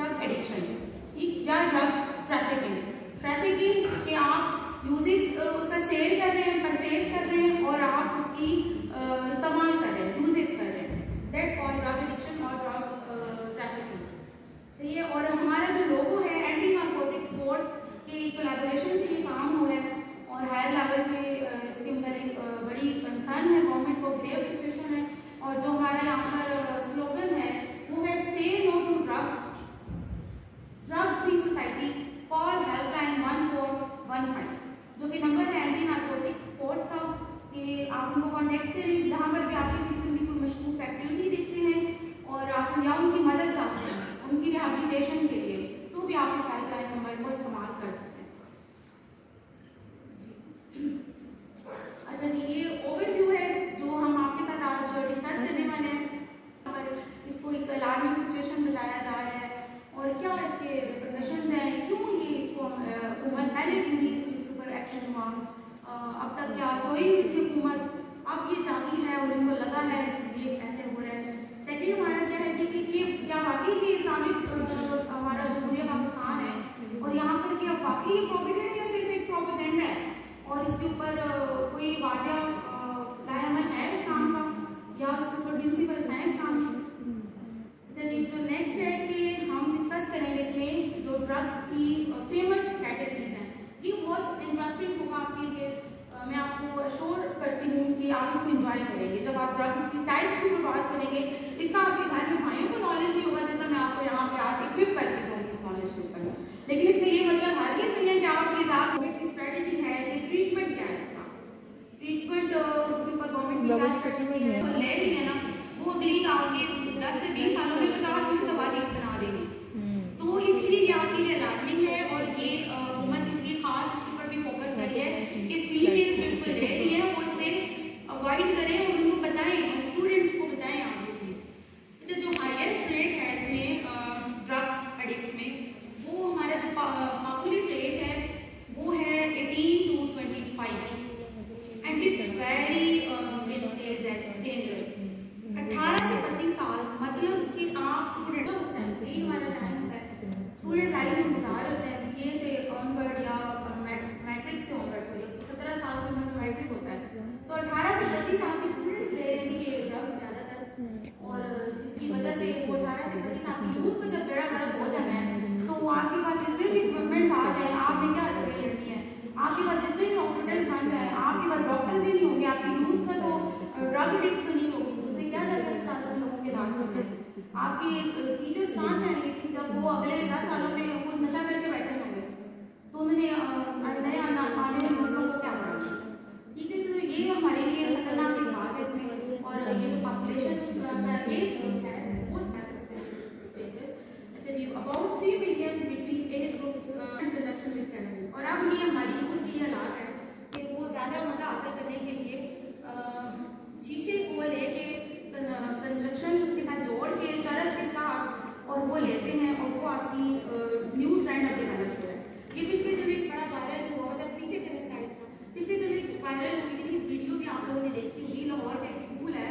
Drug addiction, ठीक, या drug trafficking के आप यूजेज उसका सेल कर रहे हैं, परचेज कर रहे हैं और आप उसकी इस्तेमाल कर रहे हैं, यूजेज कर रहे हैं, दैट्स कॉल्ड ड्रग एडिक्शन और ड्रग ट्रैफिकिंग। सही है। और हमारा जो लोगो है एंटी नारकोटिक्स फोर्स के कोलैबोरेशन से ये काम हो रहा है और हायर लेवल पे इसके अंदर एक बड़ी कंसर्न है, गवर्नमेंट को ग्रेव सिचुएशन है। और जो हमारा यहाँ पर स्लोगन है वो है say no to drugs, drug free society, call helpline 1415, जो कि नंबर है एंटी नारकोटिक्स फोर्स का, कि आप उनको कॉन्टेक्ट करें जहाँ पर भी आप किसी किस्म की कोई मशकूक एक्टिविटी देखते हैं और आप या उनकी मदद चाहते हैं उनकी रिहैबिलिटेशन के लिए, तो भी आप इस हेल्पलाइन नंबर को इस्तेमाल कर सकते हैं। अच्छा जी, ये ओवरव्यू है जो हम आपके साथ आज डिस्कस करने वाले हैं। पर इसको एक अलार्मिंग सिचुएशन बताया जा रहा है और क्या इसके रिपरकशंस हैं, क्यों ये इसको हुकूमत पहले क्यों नहीं इसके ऊपर एक्शन हुआ, अब तक क्या सोई हुई थी हुकूमत, अब ये जागी है और इनको लगा है ये ऐसे हो रहा है। सेकेंड हमारा क्या है जी कि ये क्या वाकई ये इस्लामिक हमारा जमहूरिया पाकिस्तान है और यहाँ पर क्या वाकई ये प्रोपेगेंडा या सिर्फ एक प्रोपेगेंडा है और इसके ऊपर कोई वाज़ह लाएअमल है इस्लाम का या उसके ऊपर प्रिंसिपल्स हैं इस्लाम के। अच्छा जी, जो नेक्स्ट है कि हम डिस्कस करेंगे इसमें जो ड्रग की फेमस कैटेगरीज हैं, ये बहुत इंटरेस्टिंग होगा आपके लिए। मैं आपको अश्योर करती हूँ कि आप इसको एंजॉय करेंगे। जब आप ड्रग की टाइप्स की बात करेंगे, इतना आपके घर में भाइयों को नॉलेज नहीं होगा जितना मैं आपको यहाँ पे आज इक्विप करके जाऊँगी इस नॉलेज के ऊपर। लेकिन इसका ये मतलब हमारे लिए सही है कि आपकी ड्रग की स्ट्रेटेजी है कि ट्रीटमेंट क्या है, इसका ट्रीटमेंट के ऊपर गवर्नमेंट की क्या स्ट्रेटेजी है वो ले रही है ना, वो अगली आगे 10 से 20 सालों में 50% आबादी बना देंगे। तो इसलिए ये आपके लिए अलार्मिंग है और ये हुकूमत इसलिए खास इसके ऊपर भी फोकस कर रही है कि फीमेल जो इसको ले रही है वो इससे अवॉइड करें और उनको बताएं और स्टूडेंट्स को बताएं आप ये चीज़। अच्छा, जो हाईएस्ट रेट है इसमें ड्रग्स एडिक्ट्स में, वो हमारा जो पॉपुलर एज है वो है 18 to 25 and it's very dangerous. 18 से 25 साल मतलब कि आप स्टूडेंट उस टाइम यही हमारा टाइम होता है, स्टूडेंट लाइफ में गुजार होता है बीए से ऑनवर्ड या मैट्रिक से ऑनवर्ड, सॉरी तो 17 साल की उम्र में मैट्रिक होता है। तो 18 से 25 साल के स्टूडेंट्स ले रहे हैं जी ये ड्रग्स ज़्यादातर, और जिसकी वजह से वो 18 से 25 साल की यूथ को जब बेड़ा गर्क हो जाना है तो आपके पास जितने भी इक्विपमेंट्स आ जाए, आपने क्या जगह लड़नी है, आपके पास जितने भी हॉस्पिटल्स बन जाए, आपके पास डॉक्टर्स ही नहीं होंगे, आपकी यूथ का तो ड्रग एडिक्ट्स तो नहीं होगी, तो उसने क्या जगह अस्पतालों में लोगों के इलाज करना है। आपके टीचर्स कहाँ से आएंगे थी जब वो अगले 10 सालों में खुद नशा करके बैठे होंगे, तो उन्होंने नए आने वाले नस्लों को क्या पढ़ा। ठीक है, तो ये हमारे लिए खतरनाक एक बात है इसमें। और ये जो पॉपुलेशन का एज ग्रुप है वो स्पेसिफिक। अच्छा जी, about 3 billion between age group consumption with cannabis. और अब ये हमारी यूथ की हालात है कि वो ज़्यादा मज़ा हासिल करने के लिए शीशे को लेके कंजप्शन उसके साथ जोड़ के चरस के साथ और वो लेते हैं और वो आपकी न्यू ट्रेंड अब डेवलप हो रहा है। ये पिछले दिनों एक बड़ा वायरल हुआ था, पीछे के स्लाइड्स में पिछले दिनों एक वायरल हुई थी वीडियो भी आप लोगों ने देखी होगी। लाहौर का एक स्कूल है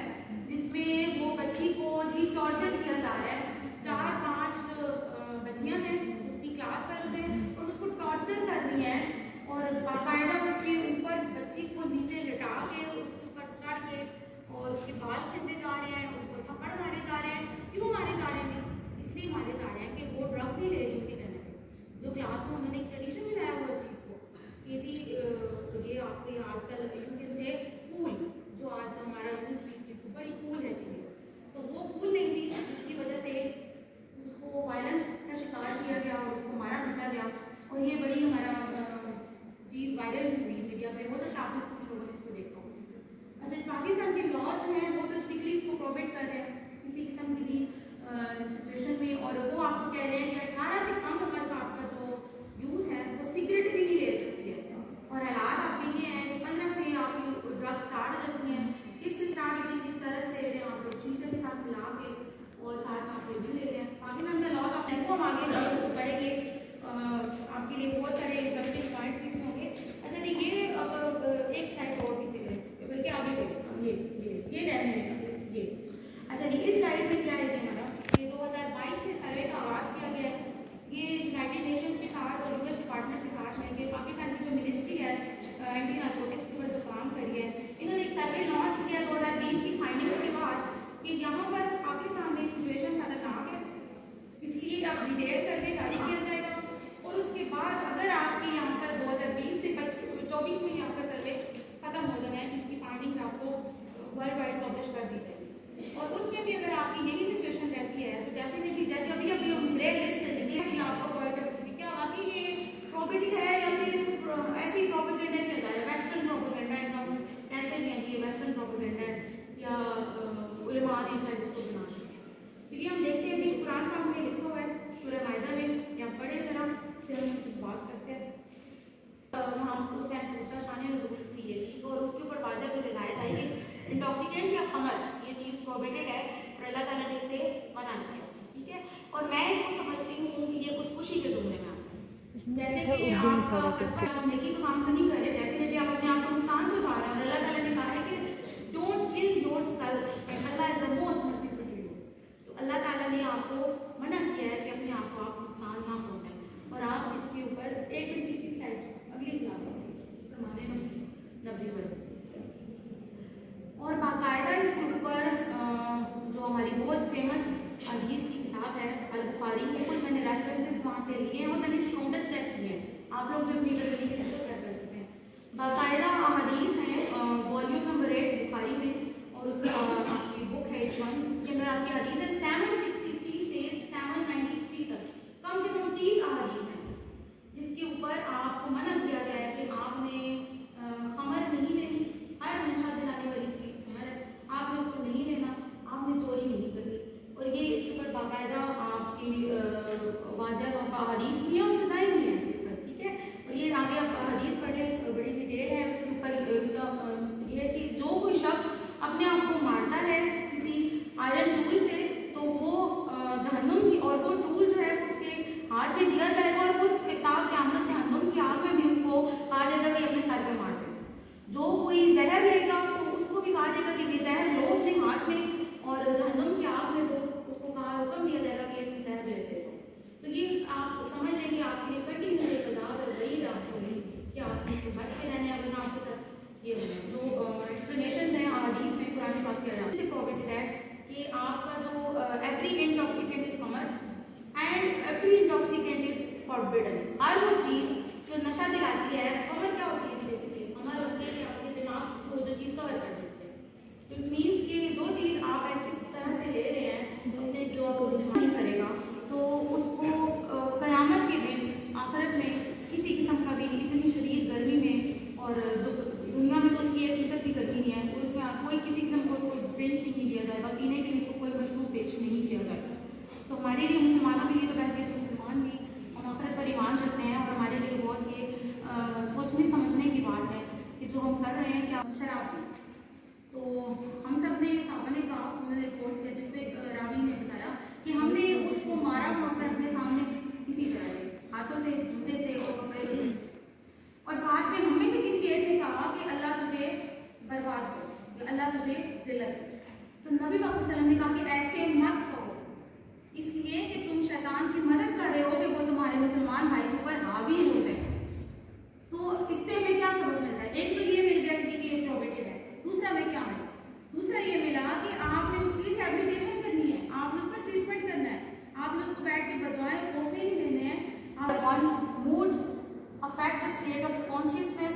जिसमें वो बच्ची को जी टॉर्चर किया जा रहा है, 4-5 बच्चियां हैं उसकी क्लास फेलो से और उसको टॉर्चर कर रही है और बाकायदा उसके ऊपर बच्ची को नीचे लिटा के उसके ऊपर चढ़ के और उसके बाल खींचे जा रहे हैं, उसको थप्पड़ मारे जा रहे हैं। क्यों मारे जा रहे हैं जी? इसलिए मारे जा रहे हैं कि वो ड्रग्स नहीं ले रही उनके कहने पे। जो क्लास में उन्होंने एक ट्रेडिशन बनाया हुआ उस चीज़ को कि जी ये आपके आजकल यू कैन से कूल, जो आज हमारा यूथ इस चीज़ को बड़ी कूल है चीज़ें, तो वो कूल नहीं थी, जिसकी वजह से उसको वायलेंस का शिकार किया गया और उसको मारा पीटा गया। और ये बड़ी हमारा चीज़ वायरल हुई मीडिया पे, हो सकता है आपने कुछ लोगों ने इसको देखा हो। अच्छा, पाकिस्तान के लॉ जो हैं वो तो स्ट्रिक्टली इसको प्रोहिबिट कर रहे हैं किसी किस्म की भी सिचुएशन में, और वो आपको कह रहे हैं कि 18 से कम उम्र का आपका जो यूथ है वो सिगरेट भी नहीं ले सकती है। और हालात आपके ये हैं कि 15 से आपकी ड्रग्स स्टार्ट हो जाती हैं। किससे स्टार्ट होती है, किस तरह से ले रहे हैं आप लोग, शीशे के साथ मिला के और साथ में आप भी ले रहे हैं। पाकिस्तान का लॉ का वो हम आगे बढ़ेंगे, आपके लिए बहुत सारे इंटरेस्टिंग पॉइंट्स भी इसमें होंगे। अच्छा देखिए, अब एक स्लाइड और पीछे करें बल्कि आगे ये रहने दें ये। अच्छा जी, इस स्लाइड में क्या है जी हमारा, ये 2022 से सर्वे का आगाज़ किया गया है डेफिनेटली जैसे अभी अभी हम ग्रे लिस्ट निकले कि आपका पॉइंट ऑफ व्यू क्या वाकई ये प्रोपेगेटेड है या फिर इसको ऐसे ही प्रोपेगेंडा किया जा रहा है, वेस्टर्न प्रोपेगेंडा एकदम कहते नहीं है जी ये वेस्टर्न प्रोपेगेंडा है या उलमा ने शायद इसको बना दिया। तो ये हम देखते हैं जी कुरान पाक में लिखा हुआ है सूरह माइदा में, या पढ़े जरा फिर हम कुछ बात करते हैं। वहाँ उस टाइम पूछा शान नज़ूल उसकी ये थी और उसके ऊपर वाज़ह भी हिदायत आई कि इंटॉक्सिकेंट्स या खमर ये चीज़ प्रोहिबिटेड है और अल्लाह ताला ने इससे मना किया, ठीक है। और मैं इसको समझती हूँ कि ये खुदकुशी के जुमले में आता है, जैसे कि आपका नेकी तो काम तो नहीं करे, डेफिनेटली आप अपने आप को नुकसान तो चाह रहे हैं और अल्लाह ताला ने कहा है कि don't kill yourself and Allah is the most merciful to you. तो अल्लाह ताला ने आपको मना किया है कि अपने आप को आप नुकसान ना पहुँचाएं। और आप इसके ऊपर एक मिनट पीछे स्लाइड अगली स्लाइड हमारे नब्बे पर और बाकायदा इसके ऊपर जो हमारी बहुत फेमस हदीस की किताब है अल बुखारी के कुछ मैंने रेफरेंसेस वहाँ से लिए हैं और मैंने काउंटर चेक किए हैं, आप लोग भी अपनी तरीके से इसको चेक कर सकते हैं। बाकायदा हदीस हैं वॉल्यूम नंबर 8 बुखारी में और उसका आपकी बुक है 1 उसके अंदर आपकी हदीस है 763 से 793 तक कम से कम 30 हदीस हैं जिसके ऊपर आपको मना किया गया है कि आपने खमर नहीं लेनी, हर नशा दिलाने वाली चीज़ खमर है, आपने उसको नहीं लेना, आपने चोरी नहीं करनी। और ये इसके ऊपर बाकायदा आपकी वाज़ह हदीस भी है और सजाएं भी है इसके ऊपर, ठीक है। और ये आगे आप हदीस पढ़े बड़ी डिटेल है उसके ऊपर, इसका ये है कि जो कोई शख्स अपने आप को मारता है किसी आयरन टूल से तो वो जहन्नुम की, और वो टूल जो है उसके हाथ में दिया जाएगा और उस किताब क़यामत जहन्नुम की आग में भी उसको कहा जाएगा कि अपने सर पे मार दे। जो कोई जहर लेगा तो उसको भी कहा जाएगा कि ये जहर लो अपने हाथ में और जहन्नुम की आग में वो उसको कहा हुक्म दिया जाएगा कि तुम जहर लेते हो। तो ये आप समझ लें कि आपके लिए कंटिन्यू एक अज़ाब है, वही आपको कि आप इससे बच के रहने अपना आपके साथ ये जो एक्सप्लेनेशन है हदीस में कुरान पाक के अलावा से प्रोहिबिटेड है कि आपका जो एवरी इंटॉक्सिकेंट इज कमर and every intoxicant is forbidden. हर वो चीज़ जो नशा दिलाती है, कमर क्या होती है बेसिकली, कमर होती है कि आपके दिमाग को जो चीज़ कवर कर देती है। तो इट मीन्स कि जो चीज़ आप ऐसे इस तरह से ले रहे हैं अपने जो आपको दिमाग नहीं करेगा तो उसको क़यामत के दिन आखिरत में किसी किस्म का भी इतनी शदीद गर्मी में, और जो दुनिया में तो उसकी 1% भी गर्मी नहीं है और उसमें कोई किसी किस्म को उसको ड्रिंक नहीं दिया जाएगा, पीने के लिए उसको कोई मशरूब पेश नहीं किया जाएगा। तो हमारे लिए मुसलमानों के लिए तो वैसे मुसलमान भी हम आखिरत पर ईमान रखते हैं और हमारे लिए बहुत ये सोचने समझने की बात है कि जो हम कर रहे हैं क्या शराब पी। तो हम सब ने सामने का उन्होंने रिपोर्ट किया जिसमें रावी ने बताया कि हमने उसको मारा वहाँ पर अपने सामने इसी तरह से हाथों से, जूते से और कपड़े से, और साथ में हमें से किसी एक ने कहा कि अल्लाह तुझे बर्बाद करे, अल्लाह तुझे जिल्लत करे। तो नबी पाक सल्लल्लाहु अलैहि वसल्लम ने कहा कि ऐसे मत कहो, इसलिए कि तुम शैतान की मदद कर रहे हो कि वो तुम्हारे मुसलमान भाई के ऊपर हावी हो जाए। तो इससे हमें क्या सबक मिलता है? एक तो ये मिल गया कि ये प्रोहिबिटेड है, दूसरा हमें क्या मिला? दूसरा ये मिला कि आपने उसकी रिहैबिलिटेशन करनी है, आपने उसका ट्रीटमेंट करना है, आपने उसको बैठ के बदवाएं पोसने नहीं देने हैं। One's mood affect the state of consciousness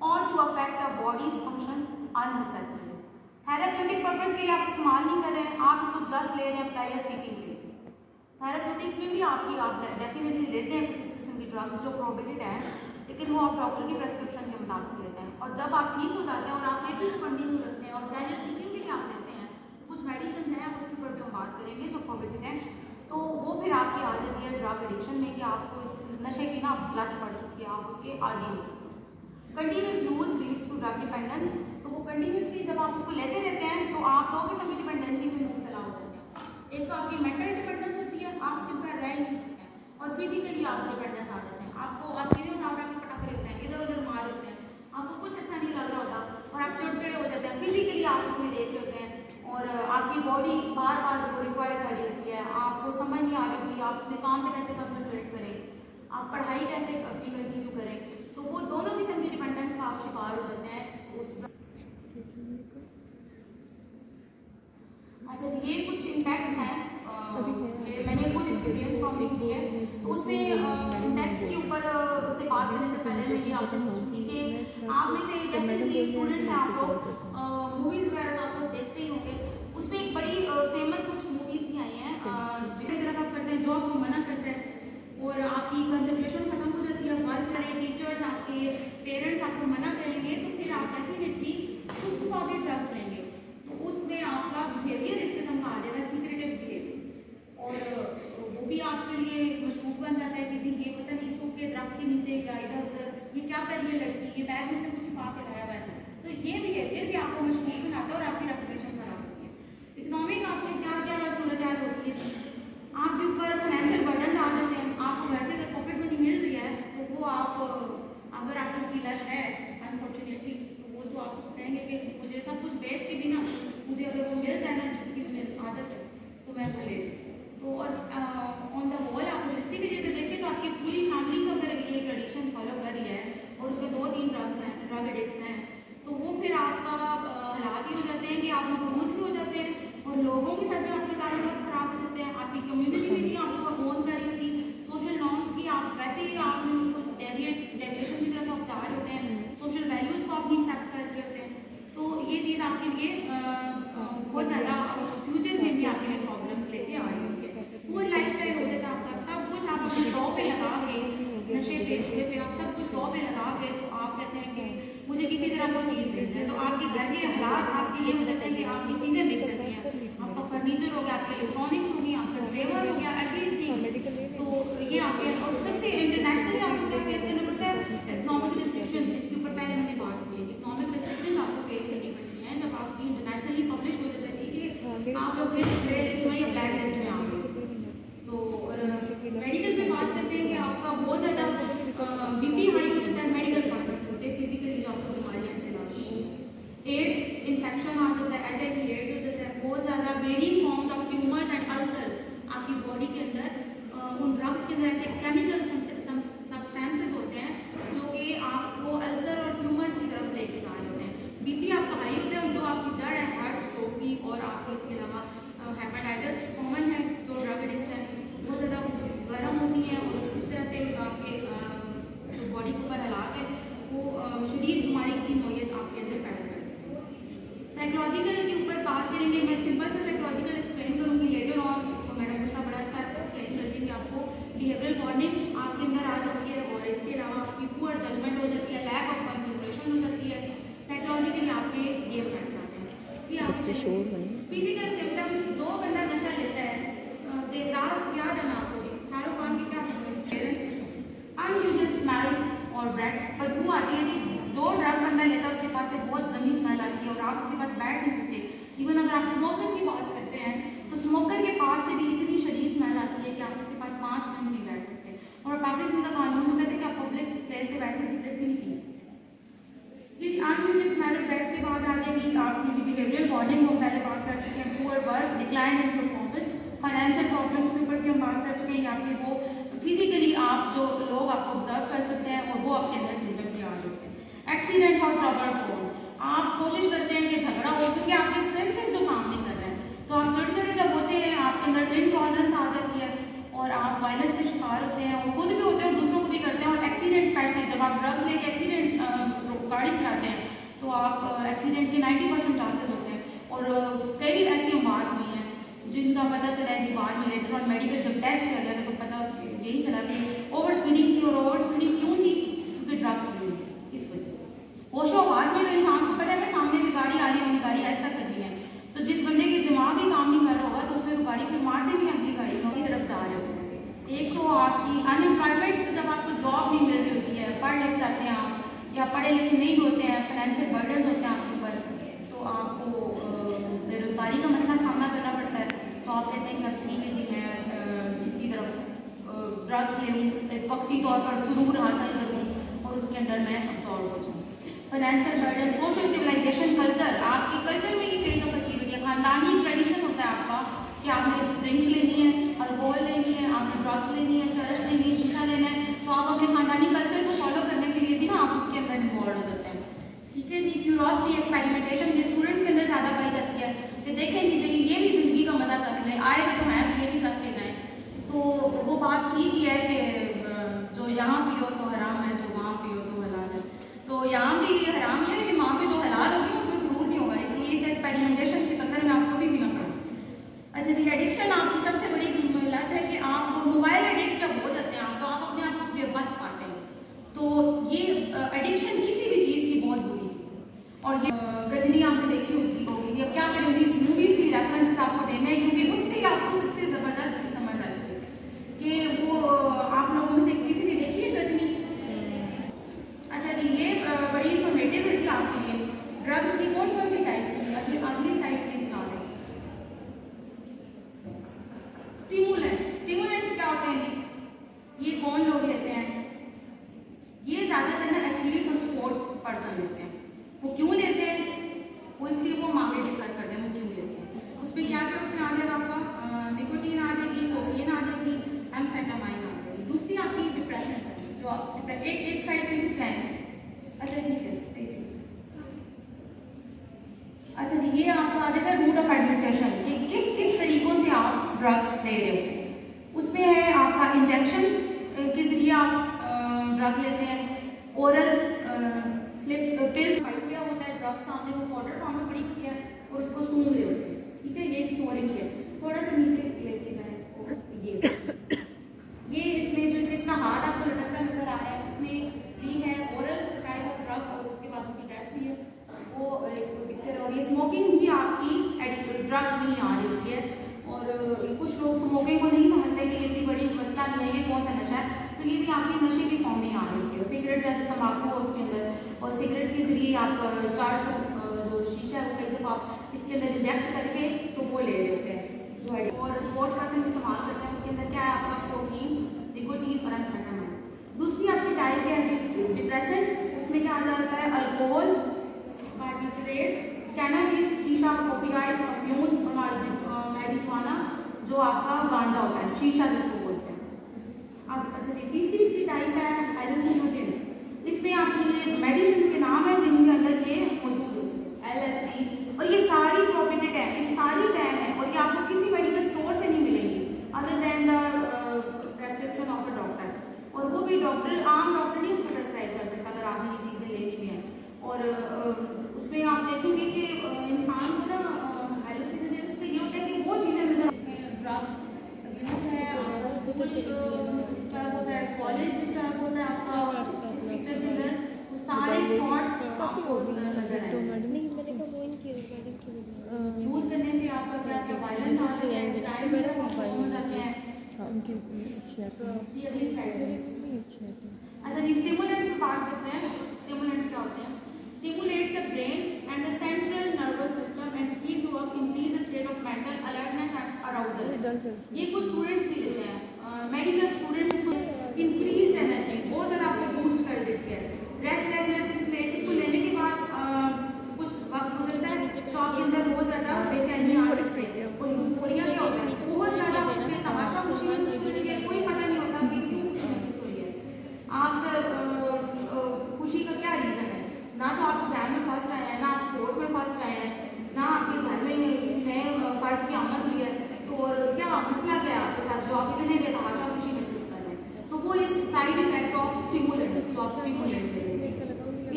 or to affect our body's function unnecessarily. Therapeutic purpose के लिए आप इस्तेमाल नहीं कर रहे हैं, आप इसको जस्ट ले रहे हैं प्लेजर सीकिंग के लिए। थेरेप्यूटिक में भी आप डेफिनेटली लेते हैं कुछ इस किस्म की ड्रग्स जो प्रोहिबिटेड है, लेकिन वो आप डॉक्टर की प्रेस्क्रिप्शन के मुताबिक लेते हैं। और जब आप ठीक हो जाते हैं और आप लेकिन कंटिन्यू रखते हैं और प्लेजर सीकिंग के लिए आप लेते हैं, कुछ मेडिसिन है उसके ऊपर भी हम बात करेंगे जो प्रोहिबिटेड है, तो वो फिर आपकी आ जाती है ड्रग एडिक्शन में कि आपको इस नशे की ना लत पड़ चुकी है, आप उसके आगे हो चुके हैं। Continuous use leads to drug dependence, तो वो कंटिन्यूसली जब आप उसको लेते रहते हैं तो आप दो किस्म की डिपेंडेंसी में मुब्तला हो जाते हैं। एक तो आपकी मेंटल डिपेंडेंस होती है, आप उसके ऊपर रह नहीं सकते हैं, और फिजिकली आप डिपेंडेंस आ जाते हैं। आपको आप चीज़ें उठा के पटक रहे होते हैं, इधर उधर मार होते हैं, आपको कुछ अच्छा नहीं लग रहा होता और आप चिड़चिड़े हो जाते हैं, फिजिकली आप उसमें देख रहे होते हैं और आपकी बॉडी बार बार वो रिक्वायर कर रही होती है, आपको समझ नहीं आ रही होती आप अपने काम पे कैसे कंसंट्रेट करें, आप पढ़ाई कैसे अपनी कंटिन्यू करें। तो वो दोनों किस्म की डिपेंडेंस का आप शिकार हो जाते हैं उस। अच्छा जी, ये कुछ इम्पैक्ट्स हैं, ये मैंने खुद एक्सपीरियंस फ्रॉम मेक किया है, तो उसमें इम्पैक्ट्स के ऊपर से बात करने से पहले मैं ये आपसे पूछूंगी कि आप में से डेफिनेटली स्टूडेंट्स हैं आप लोग, मूवीज़ वगैरह तो आप लोग देखते ही होंगे, उसमें एक बड़ी फेमस कुछ मूवीज़ भी आई हैं बिहेवियर इस किस्म का आ जाएगा, सीक्रेटिव बिहेवियर, और वो भी आपके लिए मशहूर बन जाता है कि जी ये पता नहीं छुप के दरख्त के नीचे या इधर उधर ये क्या कर रही है लड़की, ये बैग उसने कुछ छुपा के लाया हुआ है। तो ये बिहेवियर भी आपको मशहूर बनाता है और आपकी रेपुटेशन खराब होती है। इकोनॉमिक आपके क्या क्या सूरत हाल होती है जी, आपके ऊपर फाइनेंशियल बर्डन आ जाते हैं। आपको घर से अगर पॉकेट मनी मिल रही है तो वो आप अगर आपकी उसकी लत है अनफॉर्चुनेटली, तो वो तो आप कहेंगे कि मुझे सब कुछ बेच के भी ना मुझे अगर वो मिल जाए ना जिसकी मुझे आदत है तो मैं वो ले। तो और ऑन द होल आप होलिस्टिकली अगर देखें तो आपकी पूरी फैमिली को अगर ये ट्रेडिशन फॉलो कर रही है और उसमें 2-3 ड्रग एडिक्ट्स हैं, तो वो फिर आपका हालात ही हो जाते हैं कि आप मकरूज भी हो जाते हैं और लोगों के साथ भी आपके ताल्लुक खराब हो जाते हैं। आपकी कम्युनिटी में भी आपको ओन कर रही होती, सोशल नॉर्म्स की आप वैसे ही आपने उसको डेविएशन की तरफ आप जा रहे होते हैं, सोशल वैल्यूज़ को आप नहीं एक्सेप्ट कर रहे होते हैं। तो ये चीज़ आपके लिए बहुत ज़्यादा फ्यूचर में भी आपके लिए प्रॉब्लम्स लेके आ रही होती है। पूरा लाइफ स्टाइल हो जाता है आपका, सब कुछ आप अपने टॉप पे लगा के, नशे पे जुए पे आप सब कुछ टॉप पे लगा के, तो आप कहते हैं कि मुझे किसी तरह वो चीज़ मिल जाए, तो आपके घर के हालात आपके ये हो जाते हैं कि आपकी चीज़ें बिक जाती हैं, आपका फर्नीचर हो गया, आपके इलेक्ट्रॉनिक्स हो गया, आपका जेवर हो गया, एवरीथिंग। तो ये आपके, और सबसे इंटरनेशनली आपको क्या फेस करना पड़ता है, इकोनॉमिक रिस्ट्रिक्शन, जिसके ऊपर पहले मैंने बात की है। इकोनॉमिक रिस्ट्रिक्शन आपको फेस करनी पड़ती हैं जब आपकी इंटरनेशनली पब्लिश हो जाता है जी कि आप लोग फिर ग्रे लिस्ट में या ब्लैक लिस्ट में आ गए। तो और मेडिकल में बात करते हैं कि आपका बहुत ज़्यादा बीपी हाई हो जाता है मेडिकल पॉइंट ऑफ व्यू से, फिजिकली जो आपको बीमारियाँ फैलाती हैं, एड्स इन्फेक्शन आ जाता है, HIV एड्स हो जाता है, बहुत ज़्यादा varying forms of tumours and ulcers आपकी बॉडी के अंदर। उन ड्रग्स के अंदर ऐसे केमिकल सब्सटेंसेस होते हैं जो कि आपको अल्सर और ट्यूमर्स की तरफ लेके जा रहे होते हैं। बीपी आपका हाई होता है और जो आपकी जड़ है हार्ट स्ट्रोक की, और आपको इसके अलावा हेपेटाइटिस कॉमन है, जो ड्रग एडिक्ट है बहुत ज़्यादा गर्म होती हैं और इस तरह से आपके जो बॉडी के ऊपर हालात है वो शदीद बीमारी की नौयत आपके अंदर पैदा करती है। साइकोलॉजिकल के ऊपर बात करेंगे, मैं सिंपल सा साइकोलॉजिकल एक्सप्लेन करूँगी लेटर ऑन, इसको मैडम मुझे बड़ा अच्छा एक्सप्लेन कर देंगे आपको। बिहेवियरल वार्निंग आपके अंदर आ जाती है और इसके अलावा आपकी पुअर जजमेंट हो जाती है, लैक ऑफ कंसंट्रेशन हो जाती है, साइकोलॉजिकली आपके ये इफेक्ट आते हैं जी। आपके फिजिकल सिम्टम्स, जो बंदा नशा लेता है, देवदास याद है ना आपको जी, शाहरुख खान की क्या अनयूजुअल स्मेल्स और ब्रेथ, बदबू आती है जी। जो ड्रग बंदा लेता है उसके पास से बहुत गंदी स्मेल आती है और आप उसके पास बैठ नहीं सकते। इवन अगर आप स्मोकर की बात करते हैं तो स्मोकर के पास से भी इतनी शदीद स्मेल आती है कि आप उसके पास 5 मिनट नहीं बैठ सकते। और पाकिस्तान का कानून तो कहते हैं कि आप पब्लिक प्लेस पे बैठ के सिगरेट भी नहीं पी सकते। इस अनयूजुअल स्मेल और ब्रेथ के बाद आ जाएगी आपकी जी बिहेवियरल वार्निंग, वो पहले बात कर चुके हैं, poor work, decline in performance, financial problems के ऊपर भी हम बात कर चुके हैं, या फिर वो फिजिकली आप जो लोग आपको ऑब्जर्व कर सकते हैं और वो आपके अंदर सिम्टम्स आ रहे हैं। एक्सीडेंट्स और ट्रबल फोन, आप कोशिश करते हैं कि झगड़ा हो क्योंकि आपके सेंसेस जो काम नहीं कर रहे हैं, तो आप चिड़चिड़े जब होते हैं आपके अंदर इनटॉलरेंस आ जाती है और आप वायलेंस के शिकार होते हैं और खुद भी होते हैं और दूसरों को भी करते हैं। और एक्सीडेंट स्पेशली जब आप ड्रग्स लेके एक्सीडेंट गाड़ी चलाते हैं तो आप एक्सीडेंट के 90% चांसेस होते हैं। और कई ऐसी बात हुई हैं जिनका पता चला है जी बाद में लेटर ऑन मेडिकल जब टेस्ट किया गया तो पता यही चला कि ओवर स्पीडिंग थी। और ओवर स्पीडिंग क्यों थी? क्योंकि ड्रग्स ली हुई थी, इस वजह से। होशो-हवास में तो इंसान को पता है कि सामने से गाड़ी आ रही है, अपनी गाड़ी ऐसा कर रही है, तो जिस बंदे के दिमाग ही काम नहीं कर रहा होगा तो उसमें तो गाड़ी फिर मारते भी अगली गाड़ी में उसी तरफ जा रहे होते हैं। एक तो आपकी अनएम्प्लॉयमेंट, जब आपको जॉब नहीं मिल रही होती है, पढ़ लिख जाते हैं आप या पढ़े लिखे नहीं होते हैं, फाइनेंशियल बर्डन होते हैं आपके ऊपर, तो आपको बेरोजगारी का मसला सामना करना पड़ता है। तो आप कहते हैं कि अब ठीक है जी मैं इसकी तरफ ड्रग्स ले लूँ, एक वक्ती तौर पर सुरूर हासिल करूँ और उसके अंदर मैं अब्सॉर्ब हो जाऊँ। Financial burden, social civilisation, culture, आपके कल्चर में ये कई दफ़ा चीज़ होती है, खानदानी ट्रेडिशन होता है आपका कि आपने ड्रिंक्स लेनी है, अल्कोहल लेनी है, आपने ड्रग्स लेनी है, चरस लेनी है, शीशा लेना है, तो आप अपने खानदानी कल्चर को फॉलो करने के लिए भी ना आप उसके अंदर इन्वॉल्व हो जाते हैं। ठीक है जी। क्यूरोसिटी, एक्सपेरिमेंटेशन ये स्टूडेंट्स के अंदर ज़्यादा पाई जाती है कि देखें जी ये भी ज़िंदगी का मज़ा चख लें, आए हुए तो हैं तो ये भी चख के जाएँ। तो वो बात ठीक ही है कि जो यहाँ पियो तो हराम है, जो वहाँ पियो तो हलाल है। तो यहाँ भी ये हराम है लेकिन वहाँ पे जो हलाल होगी उसमें सुरूर नहीं होगा, इसलिए इस एक्सपेरिमेंटेशन के चक्कर में आपको भी ना पड़े। अच्छा जी, एडिक्शन आपकी सबसे बड़ी लत है कि आप मोबाइल एडिक्ट जब हो जाते हैं आप, तो आप अपने आप को बेबस पाते हैं। तो ये एडिक्शन किसी भी चीज़ की बहुत बुरी चीज़ है। और ये गजनी आपने देखी होगी जी, अब क्या करें जी, मूवीज़ की रेफरेंस स्टिमुलेंट्स क्या होते हैं जी? ये कौन लोग लेते हैं? ये ज़्यादातर ना एथलीट्स और स्पोर्ट्स पर्सन लेते हैं। वो क्यों लेते हैं? वो इसलिए वो हम आगे डिस्कस करते हैं वो क्यों लेते हैं। उसमें क्या क्या उसमें आ जाएगा आपका निकोटीन आ जाएगी, कोकीन आ जाएगी, एम्फेटामाइन आ जाएगी। दूसरी आपकी डिप्रेशन है जो आप एक साइड पे से स्लैंग। अच्छा ठीक है, सही सही। अच्छा जी, ये आपका आ जाएगा रूट ऑफ एडमिनिस्ट्रेशन कि किस किस तरीकों से आप ड्रग्स ले रहे हो। उसमें है आपका इंजेक्शन के जरिए आप ड्रग लेते हैं, ओरल स्लिप पिल्स किया होता है, ड्रग सामने वो पाउडर फॉर्म में पड़ी होती है और उसको सूंघ रहे होते हैं। ठीक है, ये स्नोरिंग है। थोड़ा सा नीचे लेके जाए इसको। ये इसमें जो जिसका हाथ आपको लटकता नजर आ रहा है इसमें ली है ओरल टाइप ऑफ ड्रग और उसके बाद उसकी डेथ भी है वो एक पिक्चर। और ये स्मोकिंग भी आपकी ड्रग नहीं आ रही होती है। और कुछ लोग स्मोकिंग को नहीं समझते कि ये इतनी बड़ी मसला नहीं है, ये कौन सा नशा है, तो ये भी आपके नशे के फॉर्म में आ रही है। सिगरेट जैसे तम्बाकू है उसके अंदर, और सिगरेट के जरिए आप 400 जो शीशा है वो कई दफ़ा आप इसके अंदर इंजेक्ट करके तो वो ले रहे होते हैं जो है। और स्पोर्ट्स पर्सन इस्तेमाल करते हैं, उसके अंदर क्या है आपका कोकीन, निकोटीन और एम्फेटामाइन। दूसरी आपकी टाइप क्या है डिप्रेसेंट्स, उसमें क्या आ जाता है अल्कोहल, बार्बिट्रेट्स, कैनाबिस, शीशा, ओपियाइड्स, अफ्यून और मैरिजुआना जो आपका गांजा होता है, शीशा जिसको बोलते हैं। अब अच्छा जी, तीसरी इसकी टाइप है हेलुसिनोजेंस। इसमें आपकी ये मेडिसिन के नाम है जिनके अंदर ये मौजूद है, LSD, और ये सारी प्रोहिबिटेड है, ये सारी बैन है और ये आपको किसी मेडिकल स्टोर से नहीं मिलेगी other than the prescription of a doctor. और वो भी डॉक्टर, आम डॉक्टर नहीं उसको प्रेस्क्राइब कर सकता अगर आपने ये चीज़ें लेनी भी हैं। और उसमें आप देखेंगे कि इंसान को ना हेलुसिनोजेंस पे ये होता है कि वो चीज़ें नजर ड्रग यूज है, डिस्टर्ब होता है, कॉलेज डिस्टर्ब होता है आपका इस पिक्चर के अंदर, वो सारे थॉट्स आपको नजर आएंगे। यूज करने से आपका क्या क्या वायलेंस आ सकता है, क्राइम हो जाते हैं। उनकी अच्छी आती है। जी अगली स्लाइड पे अच्छी आती है। अच्छा जी, स्टिमुलेंट्स की बात करते हैं। स्टिमुलेंट्स क्या होते हैं? Stimulates the brain and the central nervous system and speed to work, increase the state of mental alertness and arousal। ये कुछ स्टूडेंट्स भी लेते हैं, मेडिकल स्टूडेंट्स इसको इंक्रीज एनर्जी बहुत ज़्यादा आपको बूस्ट कर देती है। रेस्टलेसनेस इसको लेने के बाद कुछ वक्त गुजरता है तो आपके अंदर बहुत ज़्यादा बेचैनी आ सकती है। और यूफोरिया क्या होता है, बहुत ज़्यादा आपको तमाशा खुशी महसूस हो रही है, कोई पता नहीं होता कि क्यों खुशी महसूस हो रही है। आप खुशी का क्या रीज़न है? ना तो आप एग्जाम में फर्स्ट आए हैं, ना आप स्पोर्ट्स में फर्स्ट आए हैं, ना आपके घर में किसी नए फर्द की आमद हुई है, तो और क्या मसला क्या है आपके साथ जो आप इतने बेतहाशा खुशी महसूस कर रहे हैं? तो वो इस साइड इफेक्ट ऑफ स्टिमुलेंट्स जो आप स्टिमुलेंट ले रहे हैं।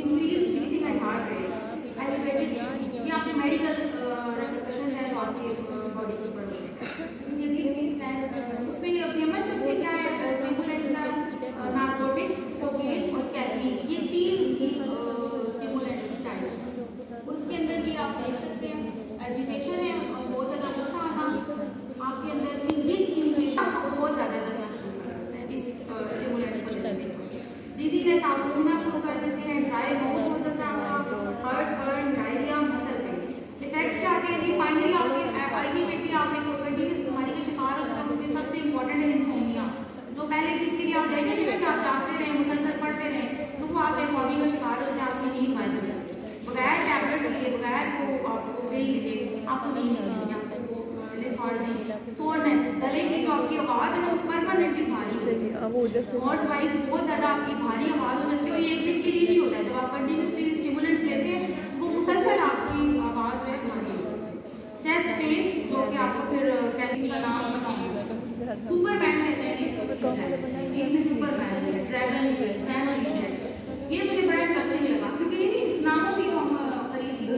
Increase breathing and heart rate, elevated, ये आपके मेडिकल रिपरकशन है जो आपकी बॉडी के ऊपर होते हैं। उसमें ये फेमस सबसे क्या है स्टिमुलेंट्स का, नार्कोटिक्स, कोकेन और कैफीन, ये तीन स्टिमुलेंट्स की टाइप है। उसके अंदर भी आप देख सकते हैं एजिटेशन है, बहुत ज़्यादा गुस्सा आना, आपके अंदर डिसइंहिबिशन बहुत ज़्यादा चलना शुरू कर देते हैं इस स्टिमुलेंट को लेकर। डिजीनेस आप घूमना शुरू कर देते हैं, ड्राई माउथ हो जाता है आपका, heartburn, diarrhoea, muscle pain. Effects क्या आते हैं जी? फाइनली आपके अल्टीमेटली आप एक कंटिन्यूस बीमारी के शिकार हो जाते हैं। उसमें सबसे इंपॉर्टेंट है इंसोम्निया, जो पहले जिसके लिए आप लेते थे ना कि आप जागते रहे, मुसलसल पढ़ते रहे, तो वो आप इंसोम्निया का शिकार हो जाते हैं, आपकी नींद गायब हो जाती है। बगैर टैबलेट लिए, बगैर वो आपको पिल लिए आपको नींद नहीं आती, आपको लेथार्जी, सोरनेस, गले की जो आपकी आवाज़ है ना वो परमानेंटली भारी है, हॉर्स वाइज बहुत ज़्यादा आपकी भारी आवाज़ हो जाती है। और ये एक दिन के लिए नहीं होता है, जब आप कंटिन्यूसली स्टिमुलेंट्स लेते हैं तो वो मुसलसल आपकी आवाज़ जो है भारी होती है। चेस्ट पेन जो कि आपको फिर कैंडी का नाम सुपरमैन कहते हैं, इसने सुपरमैन है, ड्रैगन है, सैमली है। ये मुझे बड़ा इंटरेस्टिंग लगा क्योंकि ये नामों से जो हम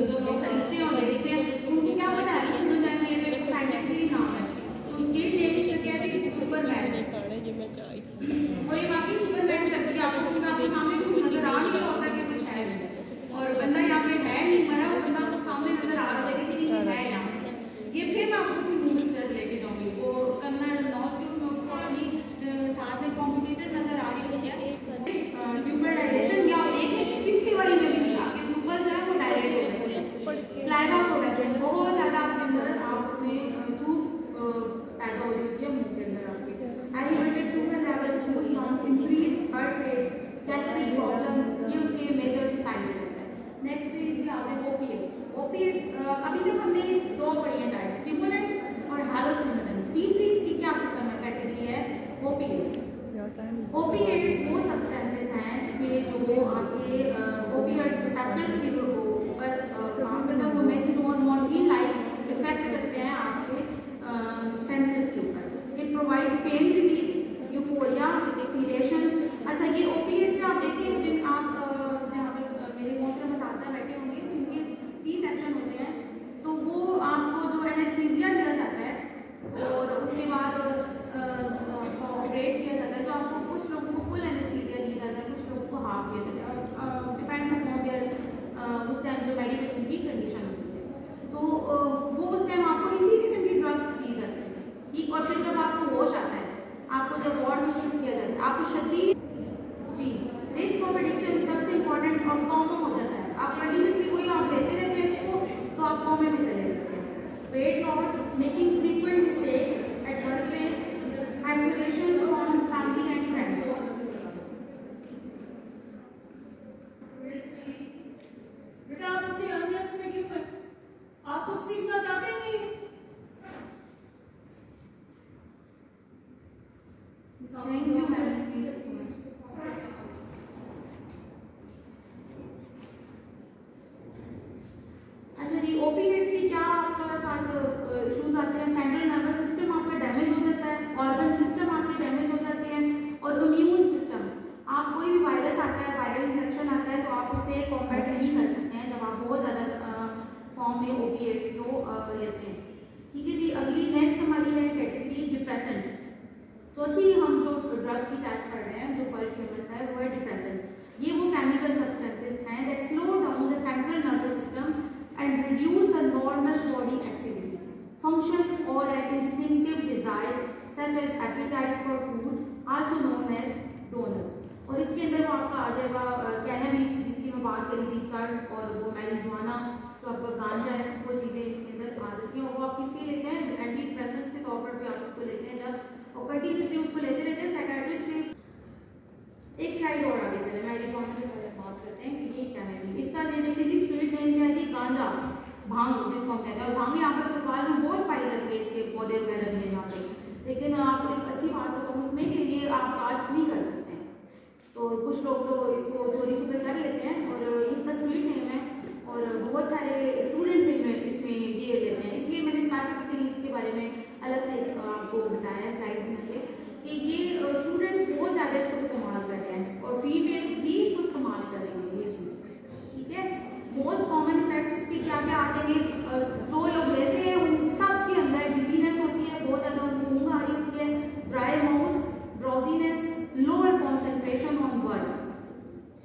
जो लोग खरीदते हैं और बेचते हैं उनको क्या पता है सुन जाए ये तो एक साइंटिफिकली नाम है, तो स्ट्रीट नेम इसका क्या है कि सुपरमैन है। और ये बाकी सुपरमैन करती है आपको क्योंकि आपके सामने कुछ नजर आ नहीं रहा होता कि कुछ है और बंदा यहाँ पे है नहीं, मरा वो बंदा आपको सामने नजर आ रहा है कि है यहाँ। ये फिर मैं आपको उसी मूवी की तरफ लेके जाऊँगी, वो करना नॉर्थ की उसमें उसको अपनी साथ में कॉम्पिटिटर नजर आ रही होती है सोडियम मुंह के अंदर आपके, elevated sugar level, food count, increase heart rate, gastric problems, ये उसके मेजर साइड इफेक्ट है। नेक्स्ट पेज ये आते हैं ओपिएट्स। ओपिएट्स अभी तक हमने दो पढ़ी हैं टाइप्स, स्टिमुलेंट्स और हैलुसिनोजेंस। तीसरी इसकी क्या कैटेगरी है? ओपिएट्स। ओपिएट्स वो सब्सटेंसेस हैं कि जो आपके ओपिएट्स रिसेप्टर्स के ऊपर काम करते हैं, वो मेथिडोन मॉर्फिन लाइक इफेक्ट करते हैं आपके सेंसेस के ऊपर। It provides pain relief, euphoria, sedation. अच्छा, ये ओपिएट्स में आप देखिए, जिन आप जहाँ पर मेरे मोहतरम असातिज़ा बैठे होंगे जिनके सी सेक्शन होते हैं, तो वो आपको जो एनेस्थीसिया दिया जाता है और उसके बाद ऑपरेट किया जाता है, जो आपको कुछ लोगों को फुल एनेस्थीसिया दिया जाता है, कुछ लोगों को हाफ दिया जाता है, डिपेंड्स अपॉन देयर उस टाइम जो मेडिकल उनकी कंडीशन होती है। तो वो उस टाइम आपको इसी किस्म की ड्रग्स दी जाती है, ठीक। और फिर जब आपको होश आता है, आपको जब वार्ड में शिफ्ट किया जाता है, आपको शदीद जी रिस्क ऑफ एडिक्शन सबसे इंपॉर्टेंट और कॉमन हो जाता है। आप कंटिन्यूसली कोई आप लेते रहते हैं इसको, तो आप कॉमे में चले जाते हैं। Weight loss, making frequent mistakes at work place, isolation from family and friends. बेटा आप अपने अनरेस्ट में क्यों है? आप कुछ सीखना चाहते नहीं? Thank you ma'am. अच्छा जी, ओपिएट्स के क्या आपका साथ इश्यूज आते हैं? सेंट्रल नर्वस सिस्टम आपका डैमेज हो जाता है, ऑर्गन सिस्टम आपके डैमेज हो जाते हैं, और इम्यून सिस्टम। आप कोई भी वायरस आता है, वायरल इन्फेक्शन आता है, तो आप उससे कॉम्बैट नहीं कर सकते हैं जब आप बहुत ज़्यादा फॉर्म में ओपिएट्स को लेते हैं, ठीक है जी। अगली नेक्स्ट हमारी है कैटेगरी डिप्रेसेंट्स। चौथी हम जो ड्रग की टाइप पढ़ रहे हैं, जो वर्ल्ड फेमस है, वो है डिप्रेसेंट्स। ये वो केमिकल सब्सटेंसेस हैं that slow down the central nervous system and reduce the normal body activity, function or an instinctive desire such as appetite for food, also known as donors। और इसके अंदर वो आपका आ जाएगा कैनबिस, जिसकी मैं बात करी थी, चर्च, और वो मैरिजुआना जो आपका गांजा है, वो चीज़ें इसके अंदर आ जाती हैं। और वो आप किस लिए लेते हैं? एंटी डिप्रेसेंट्स के तौर पर भी आप उसको लेते हैं जब, और कंटिन्यूसली उसको लेते रहते हैं। साइकियाट्रिस्ट भी एक स्लाइड और आगे चले, मैरिजुआना के साथ बात करते हैं कि ये क्या है जी। इसका ये देखिए जी, स्ट्रीट नेम क्या है जी? गांजा, भांग जिसको हम कहते हैं। और भांग यहाँ पर चौपाल में बहुत पाई जाती है, इसके पौधे वगैरह भी हैं यहाँ पे। लेकिन आपको एक अच्छी बात बताऊँ इसमें कि ये आप काश्त नहीं कर सकते हैं, तो कुछ लोग तो इसको चोरी छुपे कर लेते हैं, और इसका स्ट्रीट नेम है, और बहुत सारे स्टूडेंट्स इसमें ये लेते हैं। इसलिए मैंने स्पेसिफिकली इसके बारे में अलग से आपको बताया स्लाइड में कि ये स्टूडेंट्स बहुत ज़्यादा इसको इस्तेमाल कर रहे हैं, और फीमेल्स भी इसको इस्तेमाल कर रही हैं, ये चीज़, ठीक है। मोस्ट कॉमन इफेक्ट्स उसके क्या क्या आ जाएंगे? जो लोग लेते हैं उन सब के अंदर डिजीनेस होती है, बहुत ज़्यादा उनको ऊँघ आ रही होती है, dry mouth, drowsiness, lower concentration on work,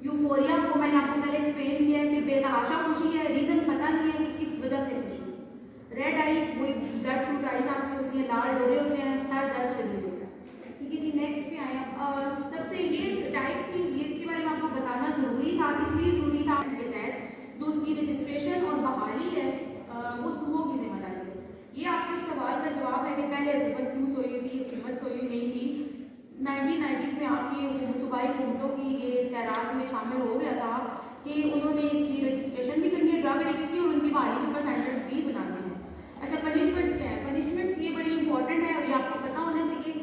euphoria को मैंने आपको पहले एक्सप्लेन किया है कि बेतहाशा खुशी है, रीज़न पता नहीं है कि किस वजह से खुशी। रेड आई, वही ब्लड शूट आइज आपकी होती है, लाल डोरे होते हैं, सर दर्द शदीद होता है, ठीक है जी। नेक्स्ट पे आए सबसे ये टाइप्स की, इसके बारे में आपको बताना ज़रूरी था, इसलिए ज़रूरी था के तहत जो उसकी रजिस्ट्रेशन और बहाली है वो सूबों की जिम्मेदारी है। ये आपके उस सवाल का जवाब है कि पहले हुकूमत क्यों सोई हुई थी, हुकूमत सोई हुई नहीं थी। 1990s में आपकी सूबाई हुकूमतों की ये तैराक में शामिल हो गया था कि उन्होंने इसकी रजिस्ट्रेशन भी करनी है ड्रग एडिक्ट्स की, और उनकी बहाली के ऊपर सेंटर्स भी बनाने हैं। अच्छा, पनिशमेंट्स क्या है? पनिशमेंट्स ये बड़ी इंपॉर्टेंट है, और ये आपको पता होना चाहिए।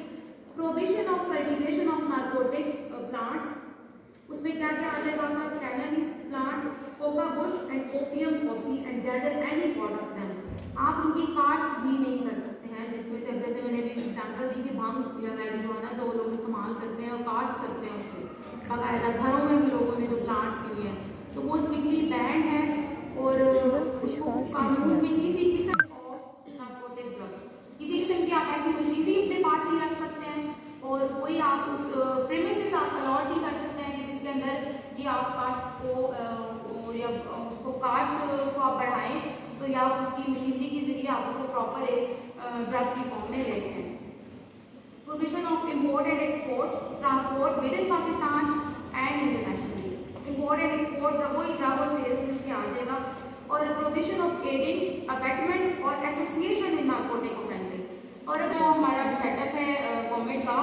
Prohibition of cultivation of narcotic plants, उसमें क्या क्या आ जाएगा आपका? Cannabis plant, Coca Bush and opium Poppy and gather any part of them. आप उनकी काश्त भी नहीं कर सकते हैं, जिसमें से जैसे मैंने अभी एग्जाम्पल दी कि भांग या मैरिजुआना जो लोग इस्तेमाल करते हैं और काश्त करते हैं उसको बाकायदा, घरों में भी लोगों ने जो प्लांट किए हैं, तो वो स्ट्रिक्टली बैन है, और उसको कानून में किसी किस्म ऑफ नार्कोटिक ड्रग्स, किसी किस्म की आप ऐसी मशीनरी अपने पास नहीं रख सकते हैं, और कोई आप उस प्रेमिसेस आप अलॉट नहीं कर सकते हैं कि जिसके अंदर ये आप काश्त को या उसको काश्त को आप बढ़ाएं, तो या उसकी मशीनरी के जरिए आप उसको प्रॉपर एक ड्रग की फॉर्म में लेते हैं। Prohibition of import and export, transport with in Pakistan and internationally. Import and export वही ड्रग और सेल्स में उसमें आ जाएगा। और प्रोहिबिशन ऑफ एडिंग, अबेटमेंट और एसोसिएशन इन नार्कोटिक ऑफेंसेस। और जो हमारा सेटअप है का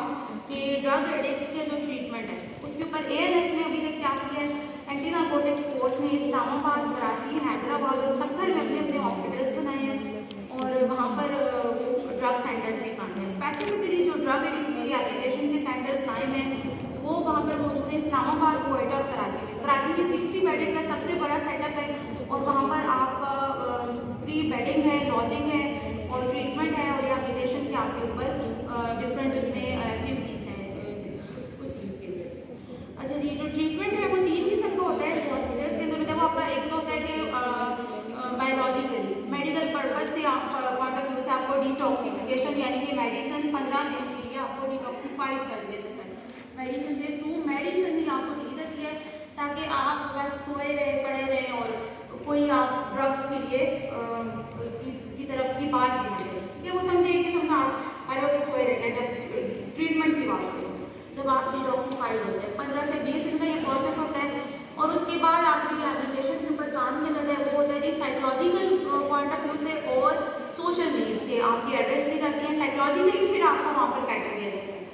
कि ड्रग एडिक्ट्स के जो ट्रीटमेंट है उसके ऊपर ANF ने अभी तक क्या किया है, एंटी नार्कोटिक्स फोर्स ने इस्लामाबाद, कराची, हैदराबाद और सक्कर में अपने अपने हॉस्पिटल्स बनाए हैं और वहाँ पर ड्रग सेंटर्स भी कायम हैं। स्पेसिफिकली जो ड्रग एडिक्ट्स की रिहैबिलिटेशन के सेंटर्स कायम हैं वो वहाँ पर मौजूद है इस्लामाबाद, कोएटा और कराची में। कराची में 60 बेडेड का सबसे बड़ा सेटअप है और वहाँ पर आपका फ्री बेडिंग है, लॉजिंग है और ट्रीटमेंट है और रिहैबिलिटेशन के आपके ऊपर डिफरेंट उसमें एक्टिविटीज़ हैं उस चीज़ के लिए। अच्छा जी, जो ट्रीटमेंट है वो 3 किस्म का होता है हॉस्पिटल्स के अंदर। वो आपका एक तो होता है कि बायोलॉजिकली मेडिकल पर्पज से आप पॉइंट ऑफ व्यू से आपको डिटॉक्सिफिकेशन यानी कि मेडिसिन 15 दिन के लिए आपको डिटॉक्सिफाइड कर दिया जाता है। मेडिसिन से थ्रू मेडिसिन ही आपको दी जाती है ताकि आप बस सोए रहे, पड़े रहे और कोई आप ड्रग्स के लिए की तरफ की बात नहीं करें। ठीक है, वो समझे कि समझा आप हर वक्त सोए रहते हैं जब ट्रीटमेंट की बात करें, जब आप डिटॉक्सिफाइड होते हैं 15 से 20 दिन का ये प्रोसेस होता है और उसके बाद आपकी रिहैबिलिटेशन के ऊपर काम किया जाता है। वो होता है कि साइकोलॉजिकल पॉइंट ऑफ व्यू से और सोशल नीड्स के आपकी एड्रेस की जाती है। साइकोलॉजिकली फिर आपको वहाँ पर कैटर किया जाता है,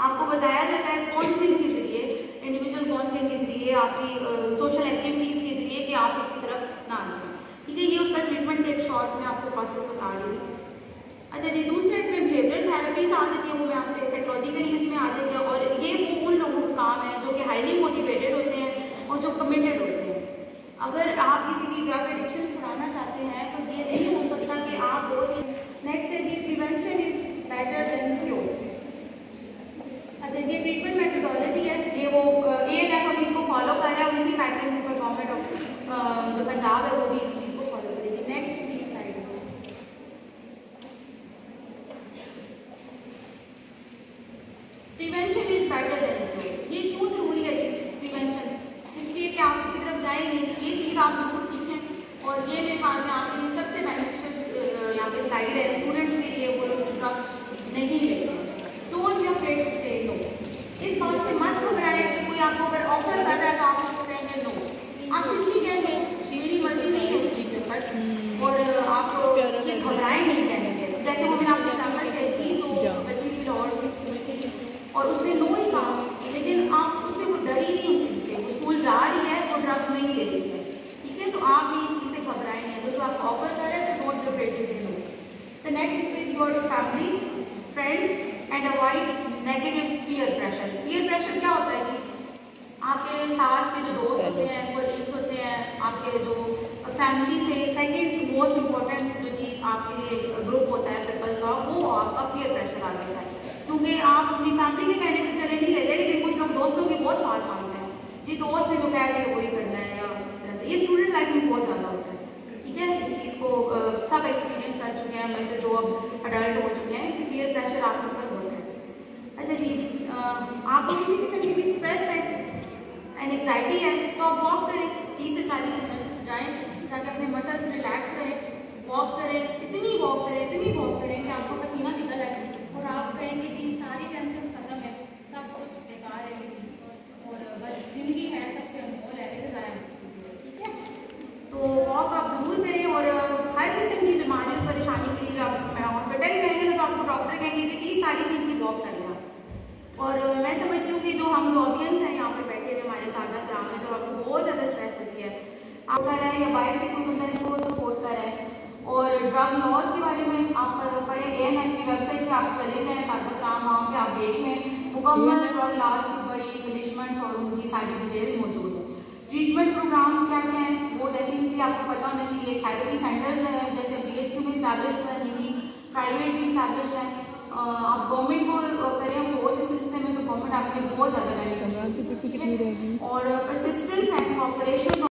आपको बताया जाता है काउंसलिंग के जरिए, इंडिविजुअल काउंसलिंग के जरिए, आपकी सोशल एक्टिविटीज़ के जरिए कि आप इसकी तरफ ना जाएं। ठीक है, ये उसका ट्रीटमेंट एक शॉर्ट में आपको प्रोसेस बता रही थी। अच्छा जी, दूसरे इसमें बिहेवियरल थेरेपीज आ जाती है, वो मैं आपसे साइकोलॉजिकली इसमें आ जाती है और ये वो उन लोगों का काम है जो कि हाईली मोटिवेटेड होते हैं और जो कमिटेड होते हैं। अगर आप किसी की ड्रग एडिक्शन छुड़ाना चाहते हैं तो ये नहीं हो सकता कि आप 2 दिन। नेक्स्ट है जी, prevention is better than cure. अच्छा, ये ट्रीटमेंट मेथोडोलॉजी है, ये वो ANF अभी इसको फॉलो कर रहा है और इसी पैटर्न के ऊपर गवर्नमेंट ऑफ जो पंजाब है वो भी इस चीज़ को फॉलो करेगी। Next please slide. Prevention is better than cure. ये क्यों जरूरी है जी प्रिवेंशन? इसलिए कि आप इसकी तरफ जाएंगे, ये चीज़ आप जरूर सीखें और ये मेरे ख्याल में आपके लिए सबसे बेनिफिशियल यहाँ पे स्लाइड है स्टूडेंट्स के लिए, वो लोग ड्रग्स नहीं लेते हैं। Don't be afraid to say no. इस बात से मत घबराएं कि कोई आपको अगर ऑफर कर रहा है तो आप उसको कहेंगे नो। आप सिंपली कहेंगे मेरी मर्जी नहीं है इस चीज़ पर और आप ये घबराएं नहीं कहने से। जैसे वो मैंने आपको एग्जाम्पल कही थी, तो बच्ची थी लाहौर की स्कूल की और उसने नो ही कहा, लेकिन आप उससे वो डरी नहीं उस चीज़ से, वो स्कूल जा रही है वो ड्रग्स नहीं ले रही है। ठीक है, तो आप भी इस चीज़ से घबराएं नहीं। अगर तो आपको ऑफर कर रहे हैं तो don't be afraid to say no. Connect with your family, friends and avoid negative peer pressure. Peer pressure क्या होता है जी? आपके साथ के जो दोस्त होते हैं, कोलीग्स होते हैं, आपके जो फैमिली से सेकंड मोस्ट इम्पोर्टेंट जो चीज़ आपके लिए ग्रुप होता है पीपल का, वो आपका पीयर प्रेशर आ जाता है। क्योंकि आप अपनी फैमिली के कहने पर चले नहीं लेते, लेकिन कुछ लोग दोस्तों की बहुत बात मानते हैं जी, दोस्त ने जो कह दिया वही करना है या इस तरह से। ये स्टूडेंट लाइफ में बहुत ज़्यादा होता है। ठीक है, इस चीज़ को सब एक्सपीरियंस कर चुके हैं, मतलब जो अब अडल्ट हो चुके हैं कि पीयर प्रेशर आपके ऊपर होता है। अच्छा जी, आपको किसी किस्म की भी स्ट्रेस है, एंग्जाइटी है तो आप वॉक करें, 30 से 40 मिनट जाएं ताकि अपने मसल्स रिलैक्स करें। वॉक करें, इतनी वॉक करें कि आपको पसीना निकल आए और आप कहेंगे जी सारी टेंशन खत्म है, सब कुछ बेकार है ये चीज़ और बस ज़िंदगी है सबसे अनमोल है, इसे ज़्यादा कीजिए। ठीक है, तो वॉक आप ज़रूर करें और हर किस्म की बीमारी और परेशानी के लिए आप हॉस्पिटल जाएंगे तो आपको डॉक्टर कहेंगे कि 30-40 मिनट की वॉक करें आप। और मैं समझती हूँ कि जो हम जो ऑडियंस हैं यहाँ पर बैठे हुए हमारे साझा कराम में, जब आपको बहुत ज़्यादा स्ट्रेस होती है, आप कर रहे हैं या बाहर से कोई बंदा इसको सपोर्ट कर रहा है और ड्रग लॉज के बारे में आप पढ़े, ANF की वेबसाइट पे आप चले जाएं साझा कराम, वहाँ पे आप देख लें मुकम्मल ड्रग लॉज की बड़ी पनिशमेंट्स और उनकी सारी डिटेल मौजूद है। ट्रीटमेंट प्रोग्राम्स क्या क्या हैं वो डेफिनेटली आपको पता होना चाहिए। थेरेपी सेंटर्स हैं जैसे BHQ में इस्टेब्लिश्ड है, न्यूली प्राइवेट भी इस्टेब्लिश्ड है। आप गवर्नमेंट को करें अप्रोच इस सिलसिले में तो गवर्नमेंट आपके लिए बहुत ज़्यादा बेनिफिशियल है। और परसिस्टेंस एंड कॉपरेशन